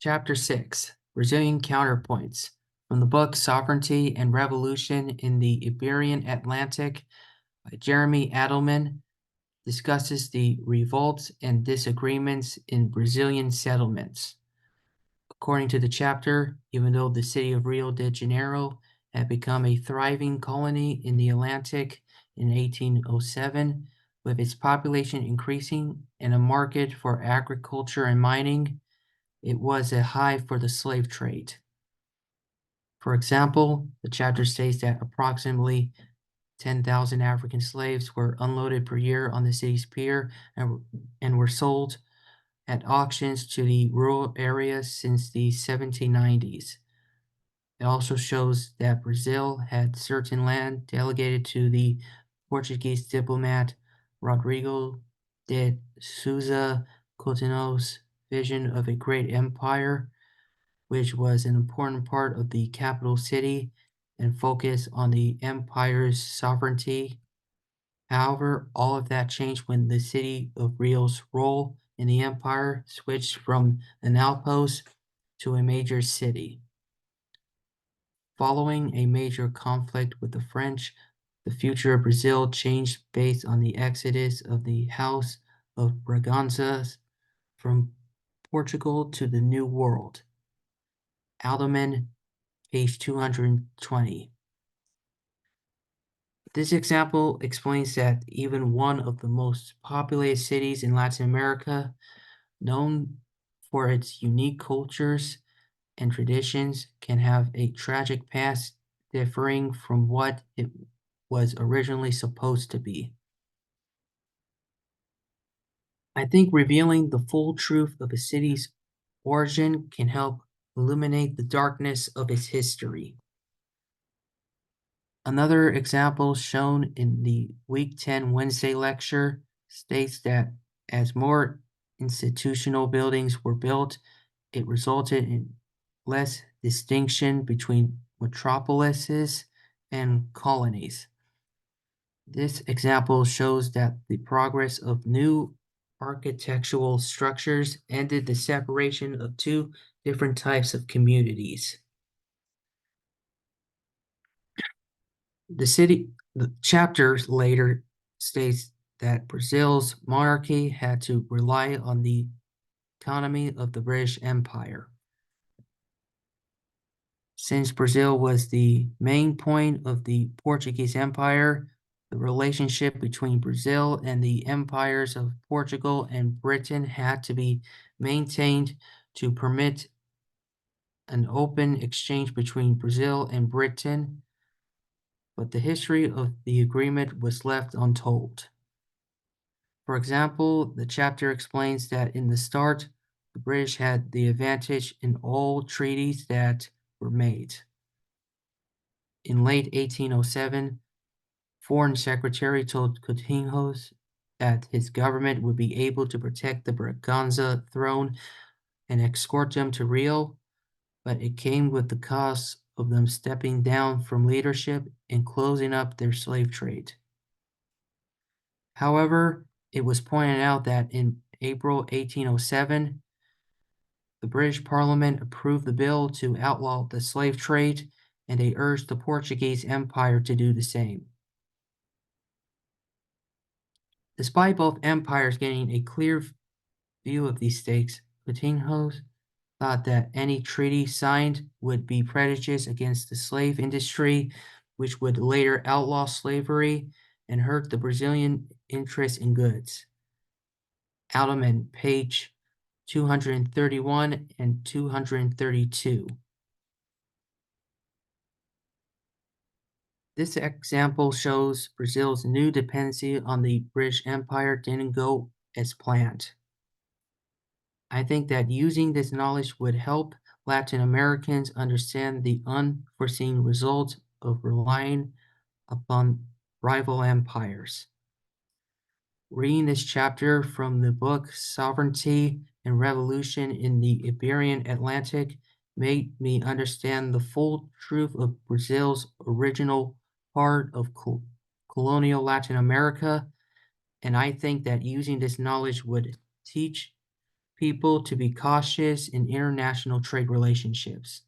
Chapter 6, Brazilian Counterpoints, from the book Sovereignty and Revolution in the Iberian Atlantic by Jeremy Adelman, discusses the revolts and disagreements in Brazilian settlements. According to the chapter, even though the city of Rio de Janeiro had become a thriving colony in the Atlantic in 1807, with its population increasing and a market for agriculture and mining, it was a hive for the slave trade. For example, the chapter states that approximately 10,000 African slaves were unloaded per year on the city's pier and were sold at auctions to the rural areas since the 1790s. It also shows that Brazil had certain land delegated to the Portuguese diplomat Rodrigo de Souza Coutinho's vision of a great empire, which was an important part of the capital city and focus on the empire's sovereignty. However, all of that changed when the city of Rio's role in the empire switched from an outpost to a major city. Following a major conflict with the French, the future of Brazil changed based on the exodus of the House of Braganza from Portugal to the New World. Alderman, page 220. This example explains that even one of the most populated cities in Latin America, known for its unique cultures and traditions, can have a tragic past differing from what it was originally supposed to be. I think revealing the full truth of a city's origin can help illuminate the darkness of its history. Another example shown in the Week 10 Wednesday lecture states that as more institutional buildings were built, it resulted in less distinction between metropolises and colonies. This example shows that the progress of new architectural structures ended the separation of two different types of communities. The chapter later states that Brazil's monarchy had to rely on the economy of the British Empire. Since Brazil was the main point of the Portuguese Empire, the relationship between Brazil and the empires of Portugal and Britain had to be maintained to permit an open exchange between Brazil and Britain, but the history of the agreement was left untold. For example, the chapter explains that in the start, the British had the advantage in all treaties that were made. In late 1807, Foreign Secretary told Coutinho that his government would be able to protect the Braganza throne and escort them to Rio, but it came with the cost of them stepping down from leadership and closing up their slave trade. However, it was pointed out that in April 1807, the British Parliament approved the bill to outlaw the slave trade, and they urged the Portuguese Empire to do the same. Despite both empires getting a clear view of these stakes, Coutinho thought that any treaty signed would be prejudiced against the slave industry, which would later outlaw slavery and hurt the Brazilian interest in goods. Alderman, page 231 and 232. This example shows Brazil's new dependency on the British Empire didn't go as planned. I think that using this knowledge would help Latin Americans understand the unforeseen results of relying upon rival empires. Reading this chapter from the book Sovereignty and Revolution in the Iberian Atlantic made me understand the full truth of Brazil's original part of colonial Latin America, and I think that using this knowledge would teach people to be cautious in international trade relationships.